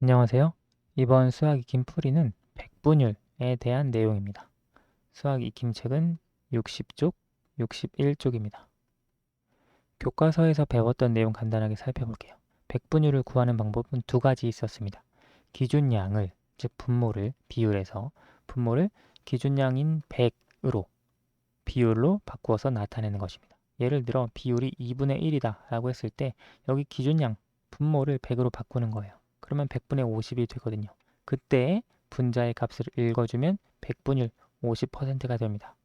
안녕하세요. 이번 수학 익힘 풀이는 백분율에 대한 내용입니다. 수학 익힘 책은 60쪽, 61쪽입니다. 교과서에서 배웠던 내용 간단하게 살펴볼게요. 백분율을 구하는 방법은 두 가지 있었습니다. 기준량을, 즉 분모를 비율해서 분모를 기준량인 100으로 비율로 바꾸어서 나타내는 것입니다. 예를 들어 비율이 2분의 1이다 라고 했을 때 여기 기준량 분모를 100으로 바꾸는 거예요. 그러면 100분의 50이 되거든요. 그때 분자의 값을 읽어주면 백분율 50%가 됩니다.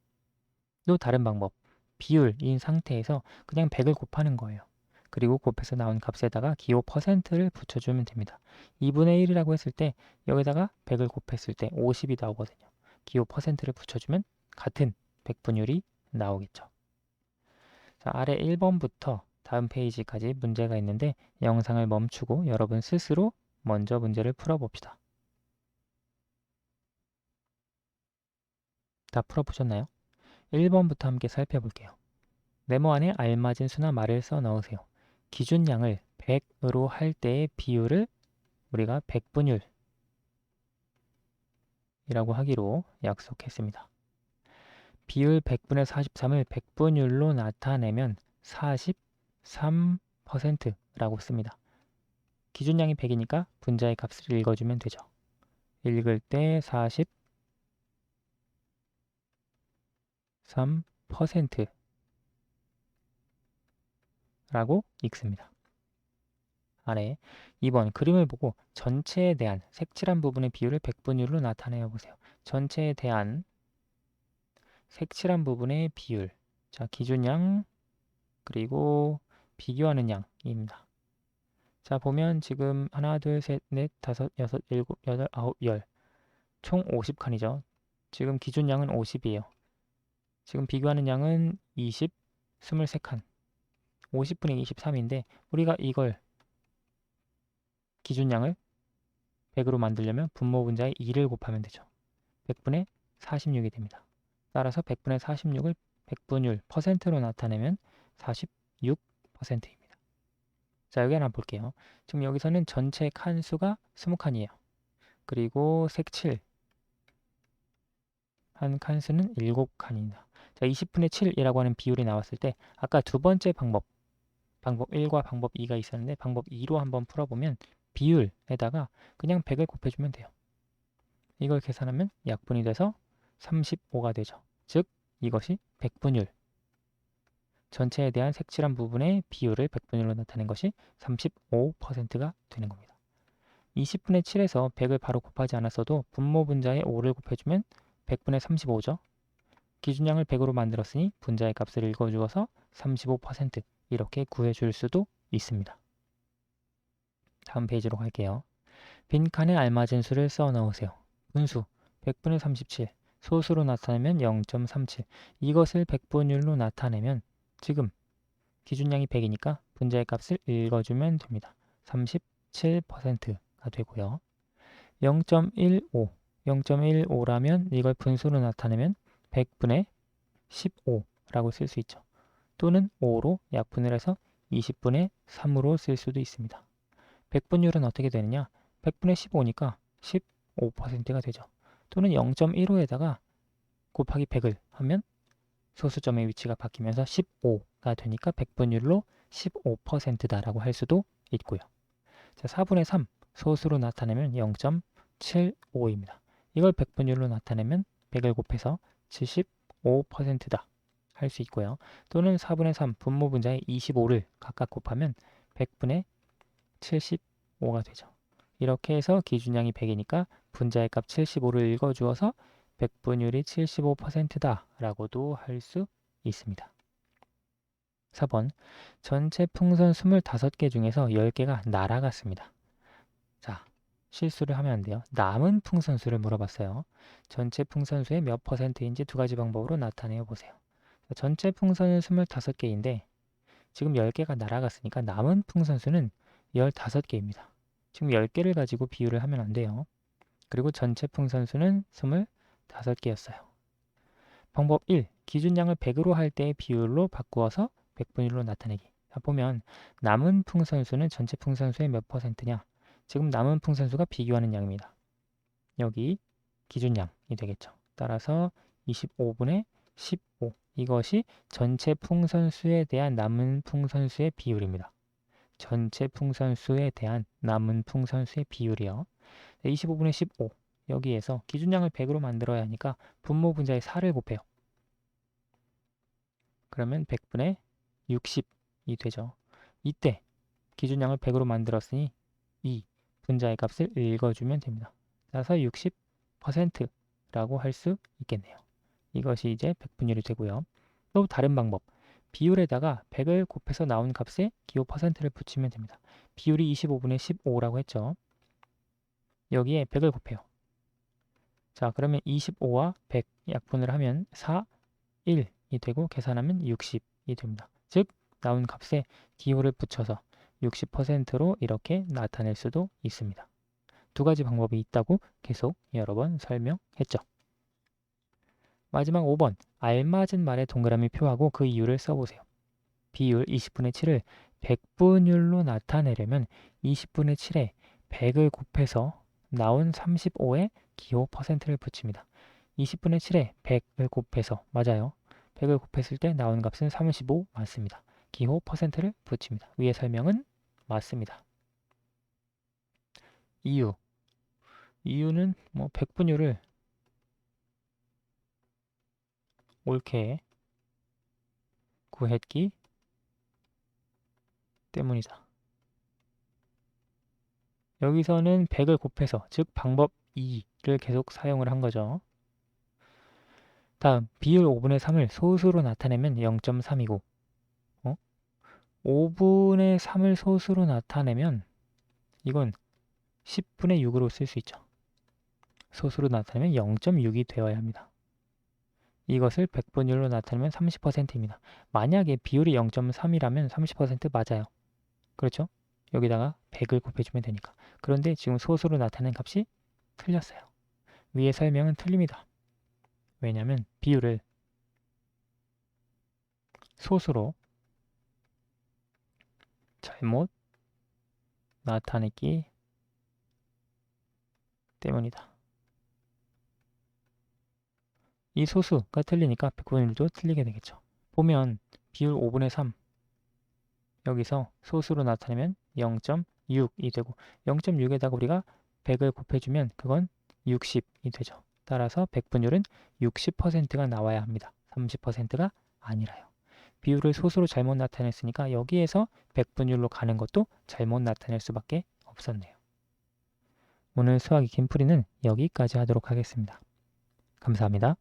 또 다른 방법, 비율인 상태에서 그냥 100을 곱하는 거예요. 그리고 곱해서 나온 값에다가 기호 %를 붙여주면 됩니다. 2분의 1이라고 했을 때 여기다가 100을 곱했을 때 50이 나오거든요. 기호 %를 붙여주면 같은 백분율이 나오겠죠. 자, 아래 1번부터 다음 페이지까지 문제가 있는데 영상을 멈추고 여러분 스스로 먼저 문제를 풀어봅시다. 다 풀어보셨나요? 1번부터 함께 살펴볼게요. 네모 안에 알맞은 수나 말을 써 넣으세요. 기준량을 100으로 할 때의 비율을 우리가 백분율이라고 하기로 약속했습니다. 비율 100분의 43을 백분율로 나타내면 43%라고 씁니다. 기준량이 100이니까 분자의 값을 읽어주면 되죠. 읽을 때 43%라고 읽습니다. 아래 2번 그림을 보고 전체에 대한 색칠한 부분의 비율을 백분율로 나타내어 보세요. 전체에 대한 색칠한 부분의 비율. 자, 기준양 그리고 비교하는 양입니다. 자, 보면 지금 하나, 둘, 셋, 넷, 다섯, 여섯, 일곱, 여덟, 아홉, 열. 총 50칸이죠. 지금 기준양은 50이에요. 지금 비교하는 양은 20, 23칸. 50분의 23인데 우리가 이걸 기준양을 100으로 만들려면 분모 분자에 2를 곱하면 되죠. 100분의 46이 됩니다. 따라서 100분의 46을 백분율 %로 나타내면 46%입니다. 자, 여기 하나 볼게요. 지금 여기서는 전체 칸수가 20칸이에요. 그리고 색칠 한 칸수는 7칸입니다. 자, 20분의 7이라고 하는 비율이 나왔을 때 아까 두 번째 방법 1과 방법 2가 있었는데 방법 2로 한번 풀어보면 비율에다가 그냥 100을 곱해주면 돼요. 이걸 계산하면 약분이 돼서 35가 되죠. 즉 이것이 백분율 전체에 대한 색칠한 부분의 비율을 백분율로 나타낸 것이 35%가 되는 겁니다. 20분의 7에서 100을 바로 곱하지 않았어도 분모 분자에 5를 곱해주면 100분의 35죠. 기준량을 100으로 만들었으니 분자의 값을 읽어주어서 35% 이렇게 구해줄 수도 있습니다. 다음 페이지로 갈게요. 빈칸에 알맞은 수를 써 넣으세요. 분수 100분의 37, 소수로 나타내면 0.37. 이것을 백분율로 나타내면 지금 기준량이 100이니까 분자의 값을 읽어주면 됩니다. 37%가 되고요. 0.15, 0.15라면 이걸 분수로 나타내면 100분의 15라고 쓸 수 있죠. 또는 5로 약분을 해서 20분의 3으로 쓸 수도 있습니다. 백분율은 어떻게 되느냐? 100분의 15니까 15%가 되죠. 또는 0.15에다가 곱하기 100을 하면 소수점의 위치가 바뀌면서 15가 되니까 백분율로 15%다라고 할 수도 있고요. 자, 4분의 3 소수로 나타내면 0.75입니다. 이걸 백분율로 나타내면 100을 곱해서 75%다 할 수 있고요. 또는 4분의 3 분모 분자에 25를 각각 곱하면 100분의 75가 되죠. 이렇게 해서 기준량이 100이니까 분자의 값 75를 읽어주어서 백분율이 75%다 라고도 할 수 있습니다. 4번 전체 풍선 25개 중에서 10개가 날아갔습니다. 자, 실수를 하면 안 돼요. 남은 풍선수를 물어봤어요. 전체 풍선수의 몇 %인지 두 가지 방법으로 나타내어 보세요. 전체 풍선은 25개인데 지금 10개가 날아갔으니까 남은 풍선수는 15개입니다. 지금 10개를 가지고 비율을 하면 안 돼요. 그리고 전체 풍선수는 25개였어요. 방법 1. 기준량을 100으로 할 때의 비율로 바꾸어서 백분율로 나타내기. 자, 보면 남은 풍선수는 전체 풍선수의 몇 %냐? 지금 남은 풍선수가 비교하는 양입니다. 여기 기준양이 되겠죠. 따라서 25분의 15 이것이 전체 풍선수에 대한 남은 풍선수의 비율입니다. 전체 풍선수에 대한 남은 풍선수의 비율이요. 25분의 15 여기에서 기준양을 100으로 만들어야 하니까 분모 분자에 4를 곱해요. 그러면 100분의 60이 되죠. 이때 기준양을 100으로 만들었으니 이 분자의 값을 읽어주면 됩니다. 따라서 60%라고 할 수 있겠네요. 이것이 이제 100분율이 되고요. 또 다른 방법. 비율에다가 100을 곱해서 나온 값에 기호 %를 붙이면 됩니다. 비율이 25분의 15라고 했죠. 여기에 100을 곱해요. 자, 그러면 25와 100 약분을 하면 4, 1이 되고 계산하면 60이 됩니다. 즉, 나온 값에 기호를 붙여서 60%로 이렇게 나타낼 수도 있습니다. 두 가지 방법이 있다고 계속 여러 번 설명했죠. 마지막 5번. 알맞은 말에 동그라미 표하고 그 이유를 써보세요. 비율 20분의 7을 100분율로 나타내려면 20분의 7에 100을 곱해서 나온 35에 기호 %를 붙입니다. 20분의 7에 100을 곱해서 맞아요. 100을 곱했을 때 나온 값은 35 맞습니다. 기호 %를 붙입니다. 위의 설명은 맞습니다. 이유는 100분율을 옳게 구했기 때문이다. 여기서는 100을 곱해서 즉 방법 2를 계속 사용을 한 거죠. 다음 비율 5분의 3을 소수로 나타내면 0.3이고 5분의 3을 소수로 나타내면 이건 10분의 6으로 쓸 수 있죠. 소수로 나타내면 0.6이 되어야 합니다. 이것을 100분율로 나타내면 30%입니다. 만약에 비율이 0.3이라면 30% 맞아요. 그렇죠? 여기다가 100을 곱해주면 되니까. 그런데 지금 소수로 나타낸 값이 틀렸어요. 위의 설명은 틀립니다. 왜냐하면 비율을 소수로 잘못 나타냈기 때문이다. 이 소수가 틀리니까 100분율도 틀리게 되겠죠. 보면 비율 5분의 3 여기서 소수로 나타내면 0.6이 되고 0.6에다가 우리가 100을 곱해주면 그건 60이 되죠. 따라서 100분율은 60%가 나와야 합니다. 30%가 아니라요. 비율을 소수로 잘못 나타냈으니까 여기에서 100분율로 가는 것도 잘못 나타낼 수밖에 없었네요. 오늘 수학 익힘 풀이는 여기까지 하도록 하겠습니다. 감사합니다.